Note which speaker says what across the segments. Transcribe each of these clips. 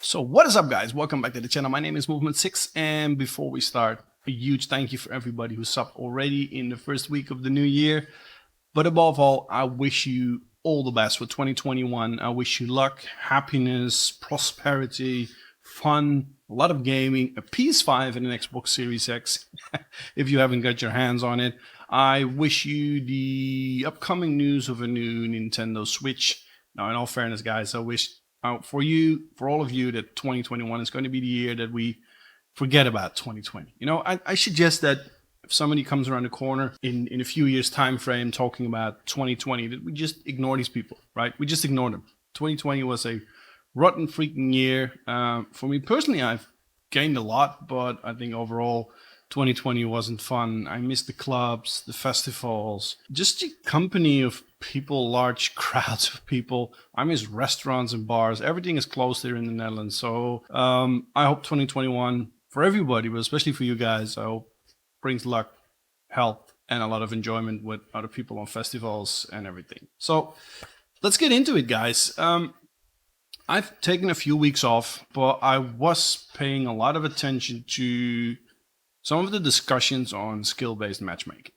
Speaker 1: So what is up, guys? Welcome back to the channel. My name is Movement6, and before we start, a huge thank you for everybody who subbed already in the first week of the new year. But above all, I wish you all the best for 2021. I wish you luck, happiness, prosperity, fun, a lot of gaming, a PS5 and an Xbox Series X if you haven't got your hands on it. I wish you the upcoming news of a new Nintendo Switch. Now, in all fairness, guys, I wish for all of you, that 2021 is going to be the year that we forget about 2020. You know, I suggest that if somebody comes around the corner in a few years time frame talking about 2020, that we just ignore these people, right? We just ignore them. 2020 was a rotten freaking year. For me personally, I've gained a lot, but I think overall 2020 wasn't fun. I missed the clubs, the festivals, just the company of people, large crowds of people. I miss restaurants and bars. Everything is closed here in the Netherlands. So I hope 2021 for everybody, but especially for you guys, I hope brings luck, health, and a lot of enjoyment with other people on festivals and everything. So let's get into it, guys. I've taken a few weeks off, but I was paying a lot of attention to some of the discussions on skill-based matchmaking.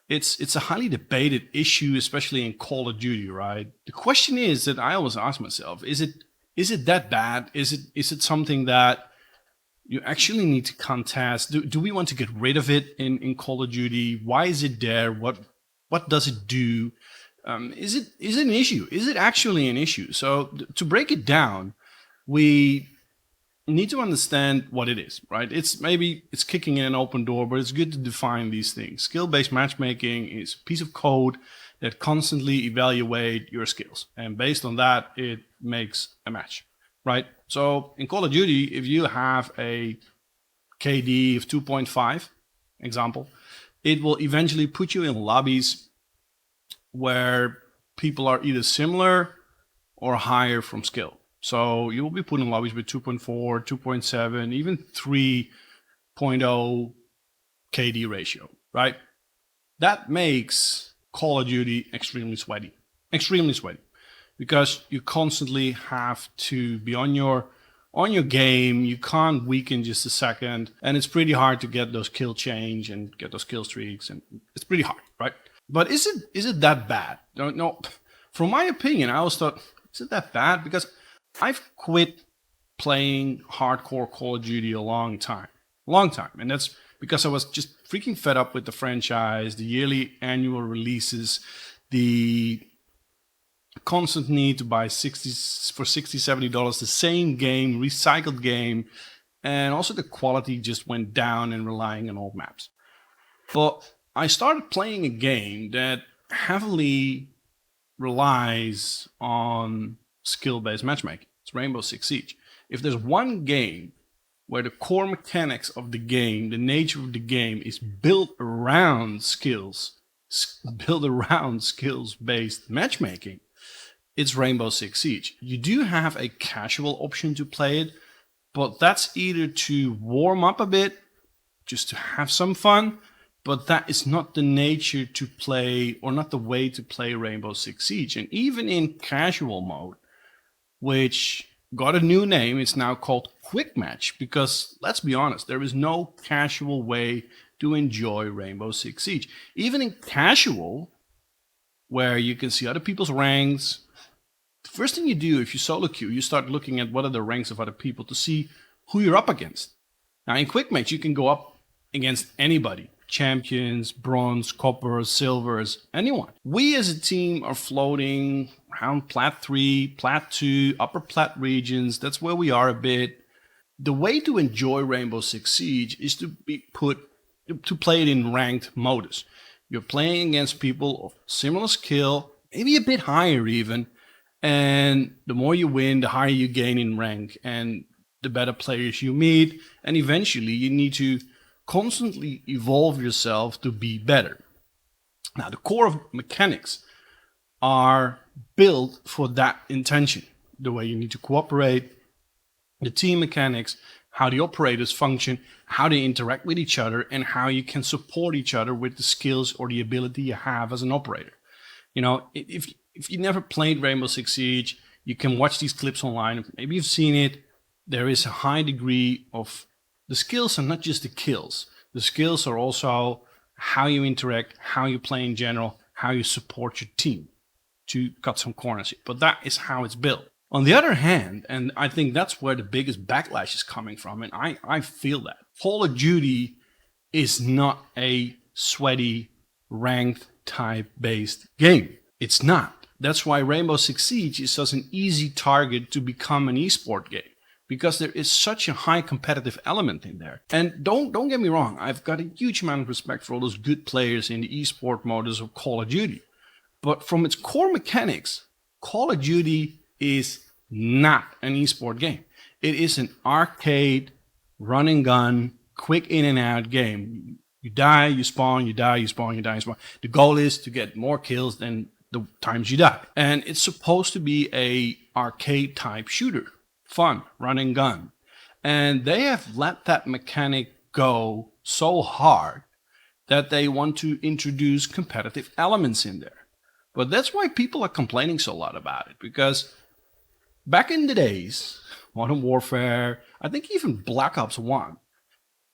Speaker 1: It's a highly debated issue, especially in Call of Duty, right? The question is that I always ask myself, is it that bad? Is it something that you actually need to contest? Do we want to get rid of it in Call of Duty? Why is it there? What does it do? Is it an issue? Is it actually an issue? So to break it down, we need to understand what it is, right? It's kicking in an open door, but it's good to define these things. Skill-based matchmaking is a piece of code that constantly evaluate your skills, and based on that, it makes a match, right? So in Call of Duty, if you have a KD of 2.5, example, it will eventually put you in lobbies where people are either similar or higher from skill. So you will be put in lobbies with 2.4, 2.7, even 3.0 KD ratio, right? That makes Call of Duty extremely sweaty, because you constantly have to be on your game. You can't weaken just a second, and it's pretty hard to get those kill change and get those kill streaks, and it's pretty hard, right? But is it that bad? No, from my opinion, I always thought, is it that bad? Because I've quit playing hardcore Call of Duty a long time, and that's because I was just freaking fed up with the franchise, the yearly annual releases, the constant need to buy $60-$70 the same game, recycled game, and also the quality just went down and relying on old maps. But I started playing a game that heavily relies on skill-based matchmaking. It's Rainbow Six Siege. If there's one game where the core mechanics of the game, the nature of the game is built around skills-based matchmaking, it's Rainbow Six Siege. You do have a casual option to play it, but that's either to warm up a bit, just to have some fun, but that is not the nature to play, or not the way to play Rainbow Six Siege. And even in casual mode, which got a new name, it's now called Quick Match, because let's be honest, there is no casual way to enjoy Rainbow Six Siege. Even in casual, where you can see other people's ranks, the first thing you do if you solo queue, you start looking at what are the ranks of other people to see who you're up against. Now in Quick Match, you can go up against anybody. Champions, bronze, copper, silvers, anyone. We as a team are floating around Plat 3, Plat 2, upper Plat regions. That's where we are a bit. The way to enjoy Rainbow Six Siege is to play it in ranked modus. You're playing against people of similar skill, maybe a bit higher even, and the more you win, the higher you gain in rank, and the better players you meet, and eventually you need to constantly evolve yourself to be better. Now, the core of mechanics are built for that intention. The way you need to cooperate, the team mechanics, how the operators function, how they interact with each other, and how you can support each other with the skills or the ability you have as an operator. You know, if you never played Rainbow Six Siege, you can watch these clips online. Maybe you've seen it. there is a high degree of the skills are not just the kills. The skills are also how you interact, how you play in general, how you support your team to cut some corners. But that is how it's built. On the other hand, and I think that's where the biggest backlash is coming from, and I feel that Call of Duty is not a sweaty, ranked type based game. It's not. That's why Rainbow Six Siege is such an easy target to become an esport game, because there is such a high competitive element in there. And don't get me wrong, I've got a huge amount of respect for all those good players in the esport modus of Call of Duty. But from its core mechanics, Call of Duty is not an esport game. It is an arcade, run and gun, quick in and out game. You die, you spawn, you die, you spawn, you die, you spawn. The goal is to get more kills than the times you die. And it's supposed to be a arcade type shooter. Fun, run and gun. And they have let that mechanic go so hard that they want to introduce competitive elements in there. But that's why people are complaining so a lot about it, because back in the days, Modern Warfare, I think even Black Ops 1,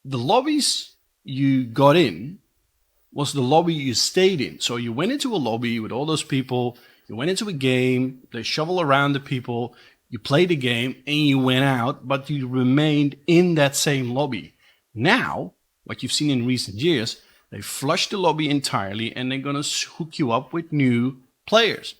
Speaker 1: the lobbies you got in was the lobby you stayed in. So you went into a lobby with all those people, you went into a game, they shovel around the people, you played the game, and you went out, but you remained in that same lobby. Now, what you've seen in recent years, they flushed the lobby entirely and they're going to hook you up with new players.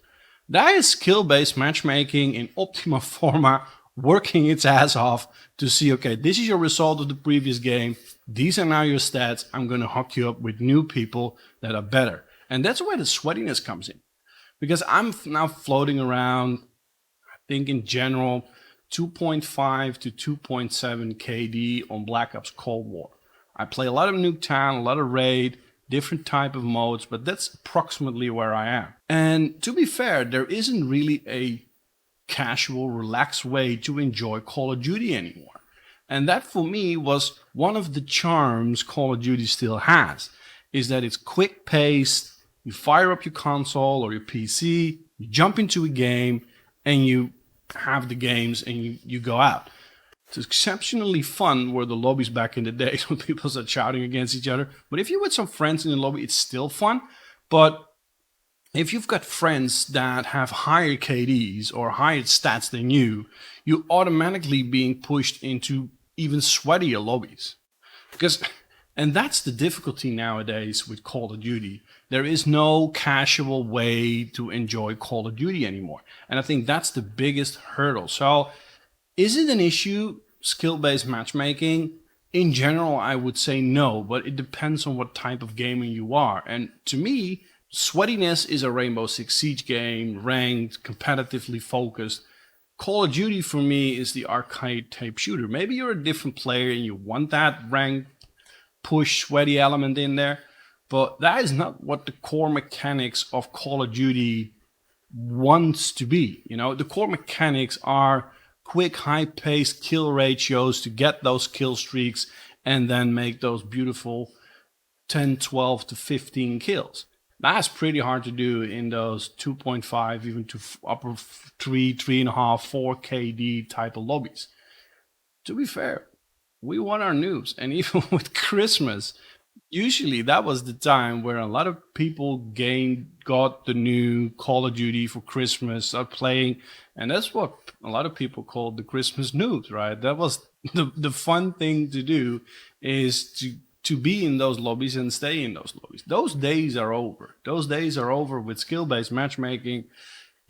Speaker 1: That is skill-based matchmaking in optima forma, working its ass off to see, okay, this is your result of the previous game. These are now your stats. I'm going to hook you up with new people that are better. And that's where the sweatiness comes in. Because I'm now floating around, I think in general, 2.5 to 2.7 KD on Black Ops Cold War. I play a lot of Nuketown, a lot of Raid, different type of modes, but that's approximately where I am. And to be fair, there isn't really a casual, relaxed way to enjoy Call of Duty anymore. And that for me was one of the charms Call of Duty still has, is that it's quick paced. You fire up your console or your PC, you jump into a game, and you have the games and you go out. It's exceptionally fun where the lobbies back in the days when people start shouting against each other. But if you're with some friends in the lobby, it's still fun. But if you've got friends that have higher KDs or higher stats than you, you're automatically being pushed into even sweatier lobbies. And that's the difficulty nowadays with Call of Duty. There is no casual way to enjoy Call of Duty anymore. And I think that's the biggest hurdle. So is it an issue, skill-based matchmaking? In general, I would say no, but it depends on what type of gamer you are. And to me, sweatiness is a Rainbow Six Siege game, ranked, competitively focused. Call of Duty for me is the arcade type shooter. Maybe you're a different player and you want that ranked, push, sweaty element in there, but that is not what the core mechanics of Call of Duty wants to be. You know, the core mechanics are quick, high-paced kill ratios to get those kill streaks and then make those beautiful 10, 12 to 15 kills. That's pretty hard to do in those 2.5, even to upper 3, 3.5, 4 KD type of lobbies. To be fair, we want our noobs. And even with Christmas, usually that was the time where a lot of people got the new Call of Duty for Christmas, started playing. And that's what a lot of people called the Christmas noobs, right? That was the fun thing to do, is to be in those lobbies and stay in those lobbies. Those days are over. Those days are over with skill-based matchmaking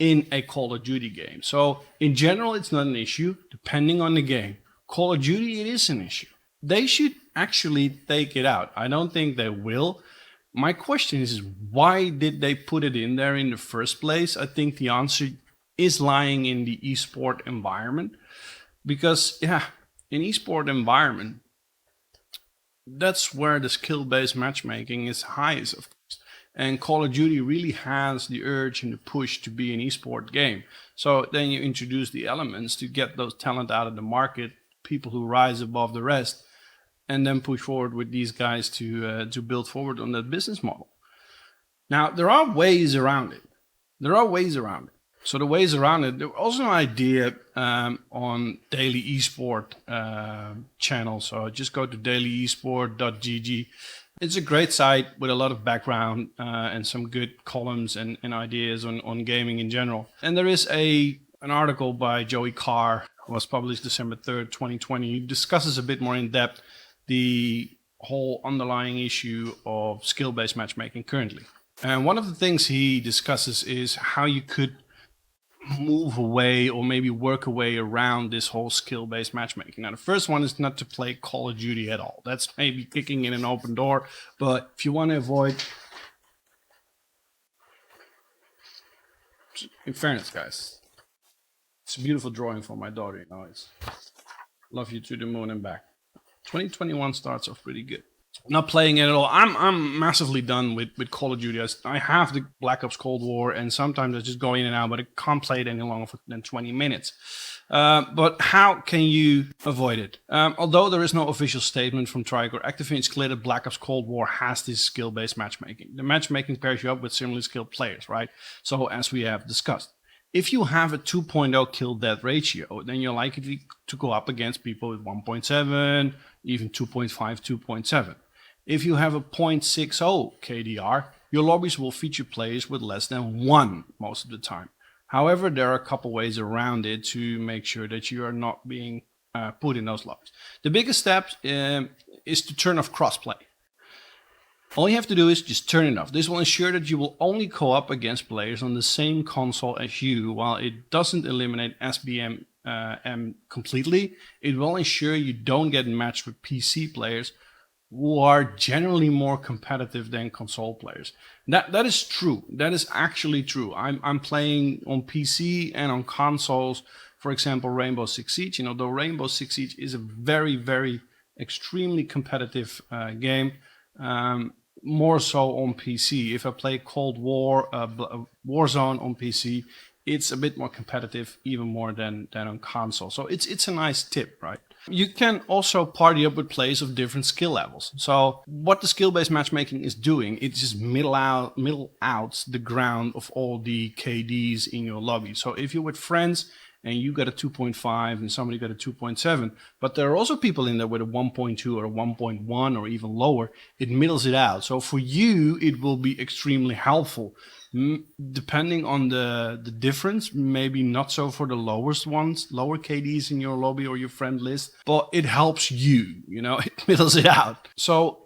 Speaker 1: in a Call of Duty game. So in general, it's not an issue, depending on the game. Call of Duty, it is an issue. They should actually take it out. I don't think they will. My question is, why did they put it in there in the first place? I think the answer is lying in the esport environment. Because, yeah, in esport environment, that's where the skill-based matchmaking is highest, of course. And Call of Duty really has the urge and the push to be an esport game. So then you introduce the elements to get those talent out of the market, people who rise above the rest, and then push forward with these guys to build forward on that business model. Now, there are ways around it. So the ways around it, there was also an idea on daily esport channel. So just go to dailyesport.gg. It's a great site with a lot of background and some good columns and ideas on gaming in general. And there is an article by Joey Carr, was published December 3rd, 2020. He discusses a bit more in depth the whole underlying issue of skill-based matchmaking currently. And one of the things he discusses is how you could move away or maybe work a way around this whole skill-based matchmaking. Now, the first one is not to play Call of Duty at all. That's maybe kicking in an open door, but if you want to avoid... In fairness, guys, it's a beautiful drawing for my daughter, you know. It's love you to the moon and back. 2021 starts off pretty good. Not playing it at all. I'm massively done with Call of Duty. I have the Black Ops Cold War, and sometimes I just go in and out, but I can't play it any longer than 20 minutes. But how can you avoid it? Although there is no official statement from Treyarch or Activision, it's clear that Black Ops Cold War has this skill-based matchmaking. The matchmaking pairs you up with similarly skilled players, right? So as we have discussed, if you have a 2.0 kill-death ratio, then you're likely to go up against people with 1.7, even 2.5, 2.7. If you have a 0.60 KDR, your lobbies will feature players with less than 1 most of the time. However, there are a couple ways around it to make sure that you are not being put in those lobbies. The biggest step is to turn off crossplay. All you have to do is just turn it off. This will ensure that you will only co-op against players on the same console as you. While it doesn't eliminate SBMM completely, it will ensure you don't get matched with PC players who are generally more competitive than console players. That is true. That is actually true. I'm playing on PC and on consoles, for example, Rainbow Six Siege. You know, though Rainbow Six Siege is a very, very extremely competitive game. More so on PC. If I play Cold War, Warzone on PC, it's a bit more competitive, even more than on console. So it's a nice tip, right? You can also party up with players of different skill levels. So what the skill-based matchmaking is doing, it just middle out the ground of all the KDs in your lobby. So if you're with friends and you got a 2.5 and somebody got a 2.7, but there are also people in there with a 1.2 or a 1.1 or even lower, it middles it out. So for you, it will be extremely helpful. Depending on the difference, maybe not so for the lowest ones, lower KDs in your lobby or your friend list, but it helps you, you know, it middles it out. So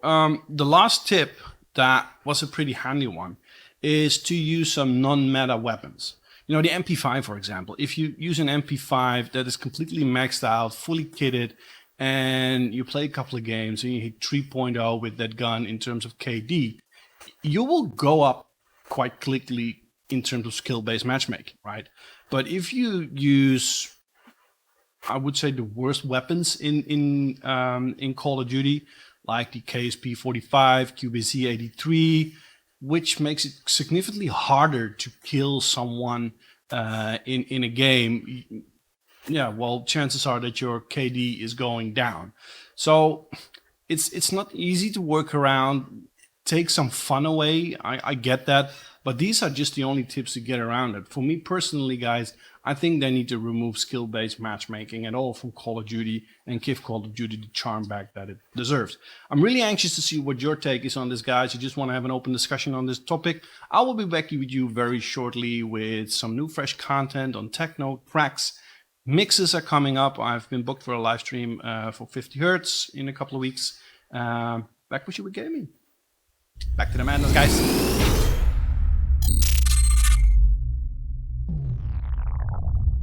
Speaker 1: the last tip that was a pretty handy one is to use some non-meta weapons. You know, the MP5, for example, if you use an MP5 that is completely maxed out, fully kitted, and you play a couple of games and you hit 3.0 with that gun in terms of KD, you will go up quite quickly in terms of skill-based matchmaking, right? But if you use, I would say, the worst weapons in Call of Duty, like the KSP-45, QBZ-83, which makes it significantly harder to kill someone in a game, yeah, well, chances are that your KD is going down. So it's not easy to work around. Take some fun away. I get that, but these are just the only tips to get around it. For me personally, guys, I think they need to remove skill-based matchmaking at all from Call of Duty and give Call of Duty the charm back that it deserves. I'm really anxious to see what your take is on this, guys. You just want to have an open discussion on this topic. I will be back with you very shortly with some new fresh content on techno, tracks. Mixes are coming up. I've been booked for a live stream for 50 Hertz in a couple of weeks. Back with you with gaming. Back to the madness, guys.